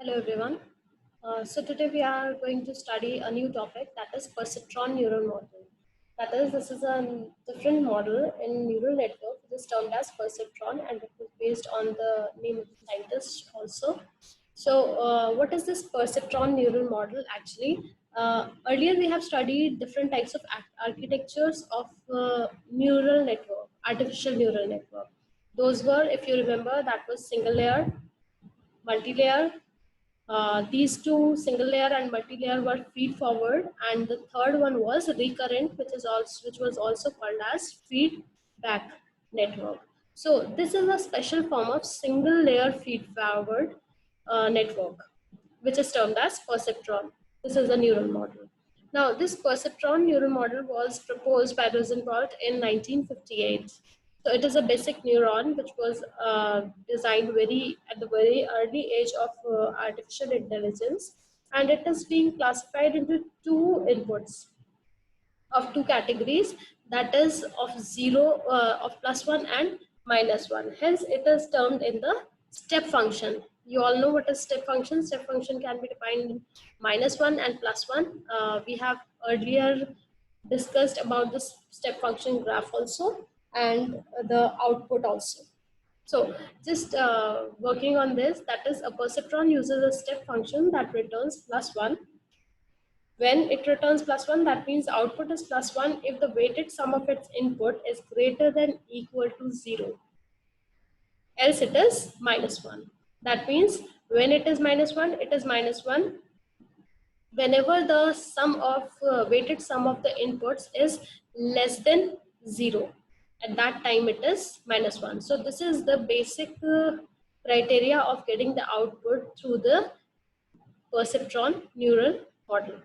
Hello everyone. So today we are going to study a new topic, that is perceptron neural model. That is, this is a different model in neural network which is termed as perceptron, and it was based on the name of the scientist also. So what is this perceptron neural model actually? Earlier we have studied different types of architectures of neural network, artificial neural network. Those were, if you remember, that was single layer, multi-layer. These two, single layer and multi-layer, were feed forward, and the third one was recurrent, which was also called as feedback network. So this is a special form of single layer feed forward network, which is termed as perceptron. This is a neural model. Now, this perceptron neural model was proposed by Rosenblatt in 1958. So it is a basic neuron which was designed at the very early age of artificial intelligence, and it is being classified into two inputs of two categories, that is of plus one and minus one. Hence, it is termed in the step function. You all know what is step function. Step function can be defined in minus one and plus one. We have earlier discussed about the step function graph also, and the output also. So just working on this, that is, a perceptron uses a step function that returns plus one. When it returns plus one, that means output is plus one if the weighted sum of its input is greater than equal to 0. Else it is minus one. That means when it is minus one, it is minus one whenever the weighted sum of the inputs is less than 0. At that time it is minus one. So this is the basic criteria of getting the output through the perceptron neural model.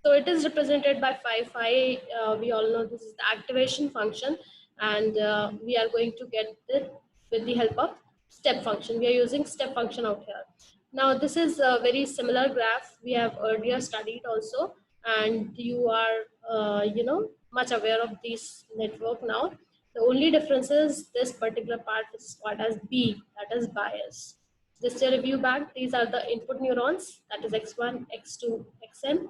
So it is represented by phi. Phi, we all know this is the activation function, and we are going to get it with the help of step function. We are using step function out here. Now this is a very similar graph we have earlier studied also, and you are much aware of this network now. The only difference is this particular part is called as B, that is bias. Just a review back, these are the input neurons, that is X1, X2, Xn.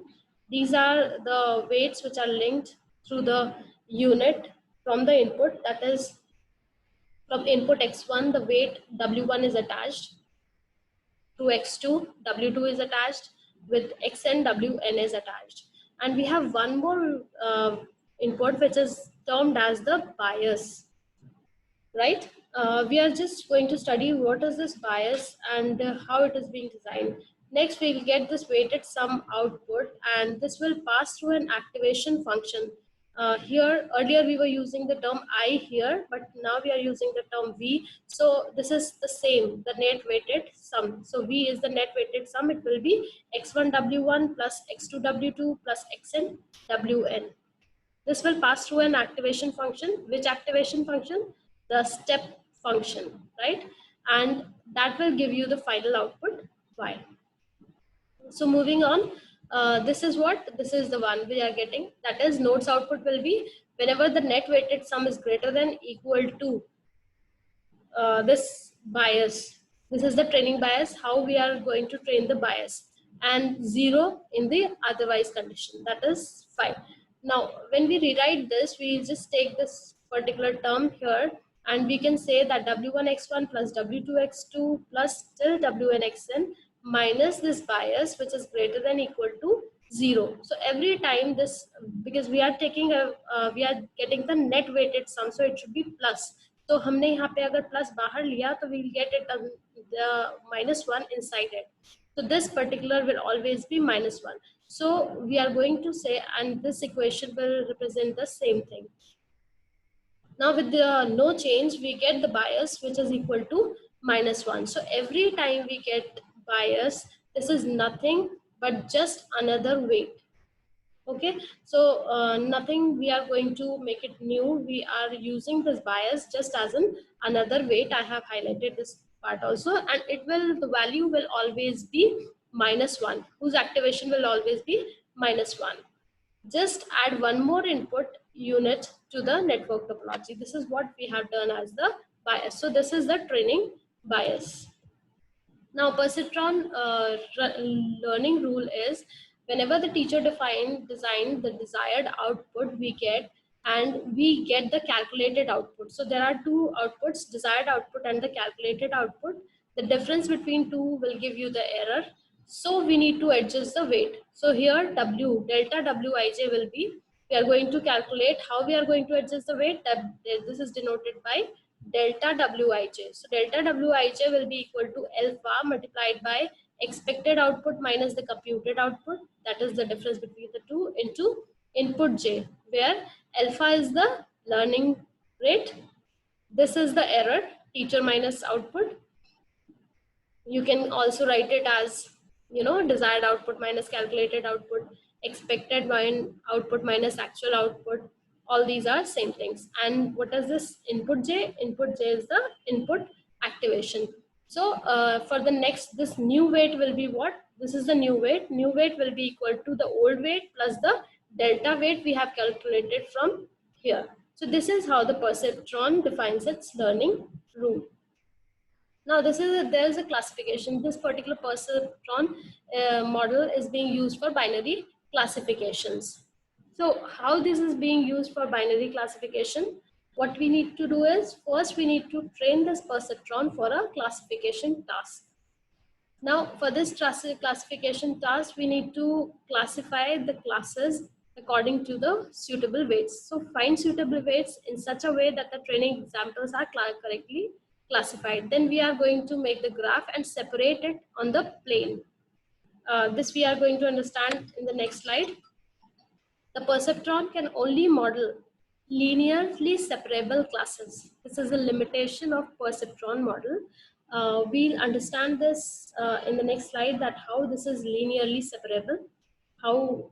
These are the weights which are linked through the unit from the input, that is, from input X1, the weight W1 is attached. To X2, W2 is attached. With Xn, Wn is attached. And we have one more input which is termed as the bias, right? We are just going to study what is this bias and how it is being designed. Next, we will get this weighted sum output, and this will pass through an activation function. Here, earlier we were using the term I here, but now we are using the term V. So this is the same, the net weighted sum. So V is the net weighted sum. It will be X1 W1 plus X2 W2 plus Xn Wn. This will pass through an activation function. Which activation function? The step function, right? And that will give you the final output Y. So moving on, this is the one we are getting. That is, node's output will be whenever the net weighted sum is greater than equal to this bias. This is the training bias, how we are going to train the bias, and 0 in the otherwise condition, that is phi. Now, when we rewrite this, we just take this particular term here, and we can say that W1x1 plus W2x2 plus till Wnxn minus this bias, which is greater than equal to 0. So every time this, because we are taking we are getting the net weighted sum, so it should be plus. तो हमने यहाँ पे अगर plus बाहर लिया तो we will get it the minus one inside it. So this particular will always be minus one. So we are going to say, and this equation will represent the same thing. Now with the no change, we get the bias which is equal to minus one. So every time we get bias, this is nothing but just another weight. Okay, so nothing we are going to make it new. We are using this bias just as another weight. I have highlighted this part also, and the value will always be minus one, whose activation will always be minus one. Just add one more input unit to the network topology. This is what we have done as the bias. So this is the training bias. Now, perceptron learning rule is whenever the teacher design the desired output we get, and we get the calculated output. So there are two outputs, desired output and the calculated output. The difference between two will give you the error. So we need to adjust the weight. So here W, delta Wij will be, we are going to calculate how we are going to adjust the weight. This is denoted by delta Wij. So delta Wij will be equal to alpha multiplied by expected output minus the computed output. That is the difference between the two into input J, where alpha is the learning rate. This is the error, teacher minus output. You can also write it as, desired output minus calculated output, expected output minus actual output. All these are same things. And what is this input J? Input J is the input activation. So for the next, this new weight will be what? This is the new weight. New weight will be equal to the old weight plus the delta weight we have calculated from here. So this is how the perceptron defines its learning rule. Now there is a classification. This particular perceptron model is being used for binary classifications. So how this is being used for binary classification? What we need to do is, first we need to train this perceptron for a classification task. Now for this classification task, we need to classify the classes according to the suitable weights. So find suitable weights in such a way that the training examples are correctly classified. Then we are going to make the graph and separate it on the plane. This we are going to understand in the next slide. The perceptron can only model linearly separable classes. This is a limitation of perceptron model. We'll understand this in the next slide, that how this is linearly separable, how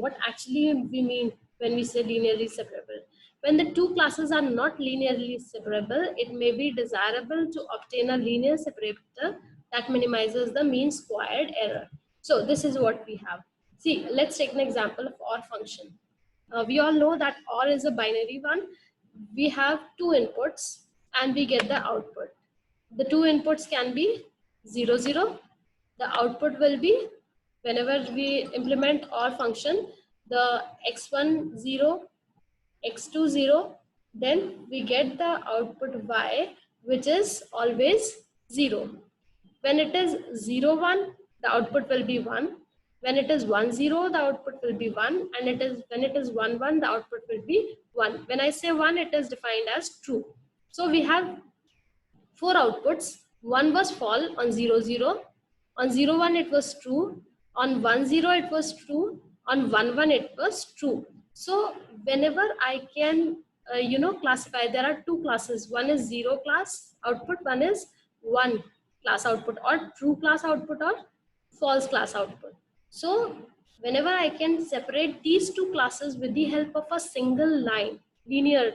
what actually we mean when we say linearly separable. When the two classes are not linearly separable, it may be desirable to obtain a linear separator that minimizes the mean squared error. So this is what we have. See, let's take an example of OR function. We all know that OR is a binary one. We have two inputs and we get the output. The two inputs can be 0, 0. The output will be, whenever we implement OR function, the x1 0, x2 0, then we get the output y, which is always 0. When it is 0, 1, the output will be 1. When it is 1, 0, the output will be 1. And when it is 1, 1, the output will be 1. When I say 1, it is defined as true. So we have 4 outputs. 1 was false on 0, 0. On 0, 1, it was true. On 1, 0, it was true. On 1, 1, it was true. So whenever I can, classify, there are two classes. One is 0 class output, one is 1 class output, or true class output or false class output. So whenever I can separate these two classes with the help of a single line, linear,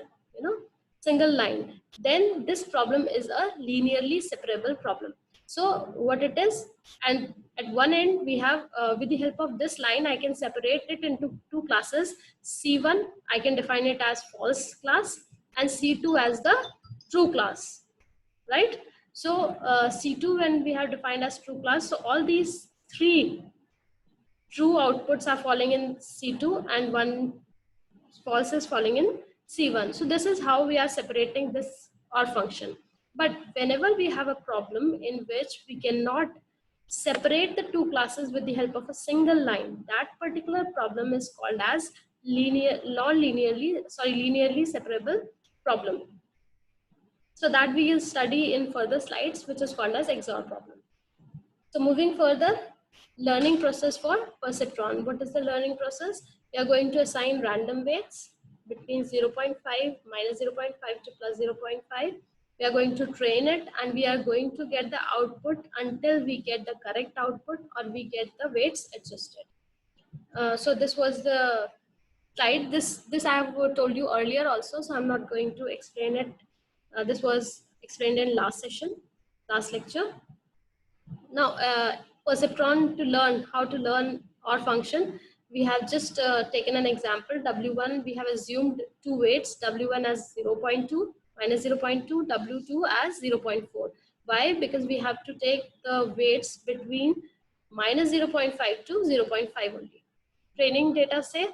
single line, then this problem is a linearly separable problem. So what it is, and at one end we have, with the help of this line, I can separate it into two classes. C1, I can define it as false class, and C2 as the true class, right? So C2, when we have defined as true class, so all these three true outputs are falling in C2 and one false is falling in C1. So this is how we are separating this OR function. But whenever we have a problem in which we cannot separate the two classes with the help of a single line, that particular problem is called as linearly separable problem. So that we will study in further slides, which is called as XOR problem. So moving further, learning process for perceptron. What is the learning process? We are going to assign random weights between 0.5 minus 0.5 to plus 0.5. We are going to train it, and we are going to get the output until we get the correct output or we get the weights adjusted. So this was the slide. This I have told you earlier also, so I'm not going to explain it. This was explained in last lecture. Now, perceptron, to learn how to learn OR function, we have just taken an example. W1, we have assumed two weights, W1 as 0.2 minus 0.2, W2 as 0.4. Why? Because we have to take the weights between minus 0.5 to 0.5 only. Training data say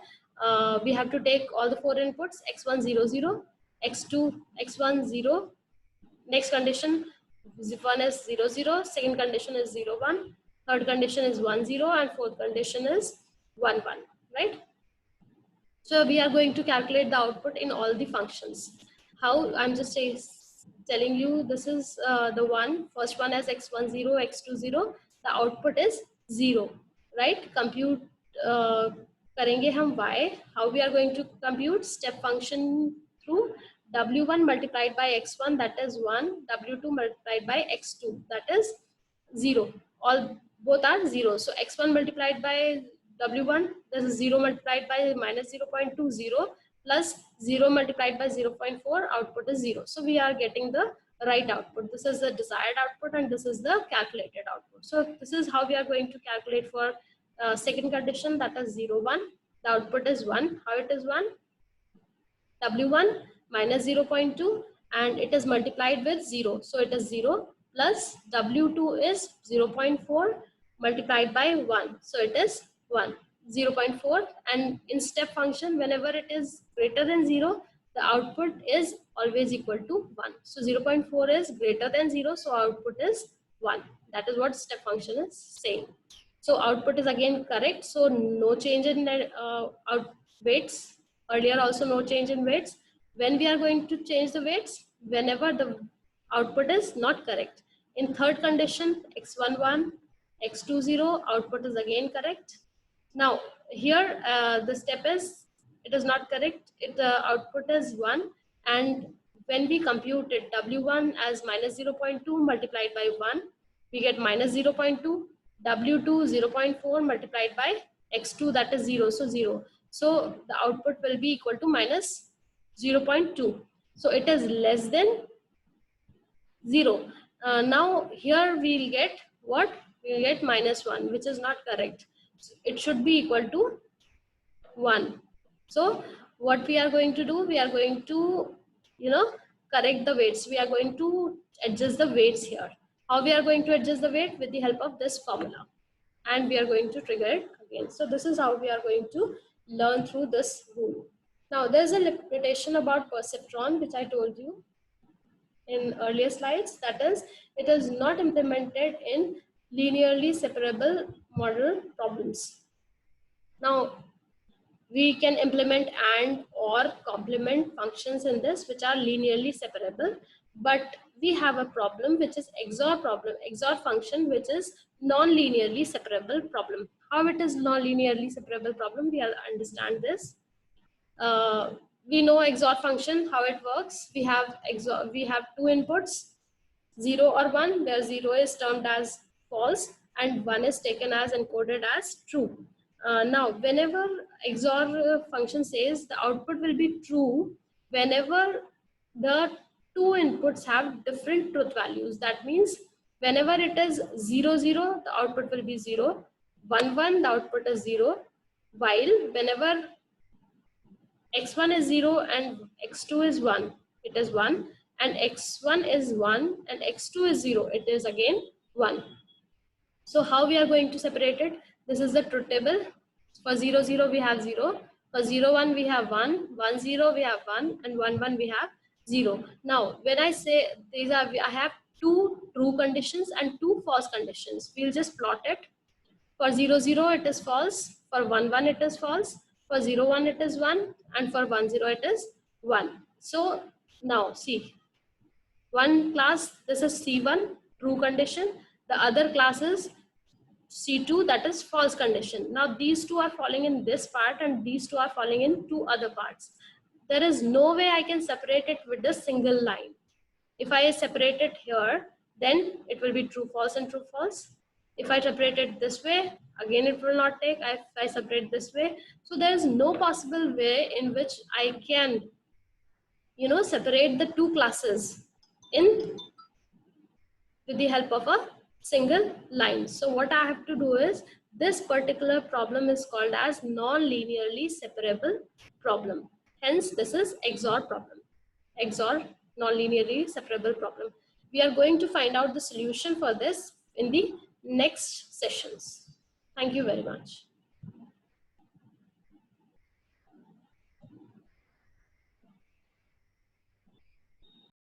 we have to take all the 4 inputs, x1 0 0, x2 x1 0, next condition 1 is 0 0, second condition is 0 1, third condition is 1 0, and fourth condition is 1 1, right? So we are going to calculate the output in all the functions. How? I'm just telling you, this is the first one as x1 0, x2 0, the output is 0, right? Compute karenge hum y. How we are going to compute? Step function through w1 multiplied by x1, that is 1, w2 multiplied by x2, that is 0. All both are 0. So x1 multiplied by w1, this is 0 multiplied by minus 0.20 plus 0 multiplied by 0.4, output is 0. So we are getting the right output. This is the desired output and this is the calculated output. So this is how we are going to calculate for second condition, that is 0 1. The output is 1. How it is 1? W1 minus 0.2 and it is multiplied with 0. So it is 0 plus W2 is 0.4 multiplied by 1. So it is 1. 0.4, and in step function, whenever it is greater than 0, the output is always equal to 1. So 0.4 is greater than 0, so output is 1. That is what step function is saying. So output is again correct. So no change in weights. Earlier also no change in weights. When we are going to change the weights? Whenever the output is not correct. In third condition, x11, x20, output is again correct. Now here the step is, it is not correct. The output is 1, and when we compute it, w1 as minus 0.2 multiplied by 1, we get minus 0.2, w2 0.4 multiplied by x2, that is 0, so 0. So the output will be equal to minus 0.2. So it is less than 0. Now here we will get what? We will get minus 1, which is not correct. It should be equal to 1. So what we are going to do? We are going to, correct the weights. We are going to adjust the weights here. How we are going to adjust the weight? With the help of this formula. And we are going to trigger it again. So this is how we are going to learn through this rule. Now there's a limitation about perceptron, which I told you in earlier slides. That is, it is not implemented in linearly separable model problems. Now we can implement and or complement functions in this which are linearly separable, but we have a problem which is XOR problem, XOR function, which is non-linearly separable problem. How it is non-linearly separable problem? We understand this. We know XOR function, how it works. We have XOR, we have two inputs, 0 or 1, where 0 is termed as false and 1 is taken as encoded as true. Now, whenever XOR function says the output will be true whenever the two inputs have different truth values. That means whenever it is 0 0, the output will be 0, 1 1, the output is 0, while whenever x1 is 0 and x2 is 1, it is 1, and x1 is 1 and x2 is 0, it is again 1. So how we are going to separate it? This is the truth table. For 0 0 we have 0, for 0 1 we have 1, 1 0 we have 1, and 1 1 we have 0. Now when I say these are, I have two true conditions and two false conditions. We'll just plot it. For 0 0 it is false, for 1 1 it is false, for 0 1 it is 1, and for 1 0 it is 1. So now see, one class, this is C1, true condition, the other class is C2, that is false condition. Now these two are falling in this part and these two are falling in two other parts. There is no way I can separate it with a single line. If I separate it here, then it will be true false and true false. If I separate it this way, again it will not take. If I separate this way, so there is no possible way in which I can, separate the two classes in with the help of a single line. So what I have to do is, this particular problem is called as non-linearly separable problem. Hence, this is XOR problem. XOR, non-linearly separable problem. We are going to find out the solution for this in the next sessions. Thank you very much.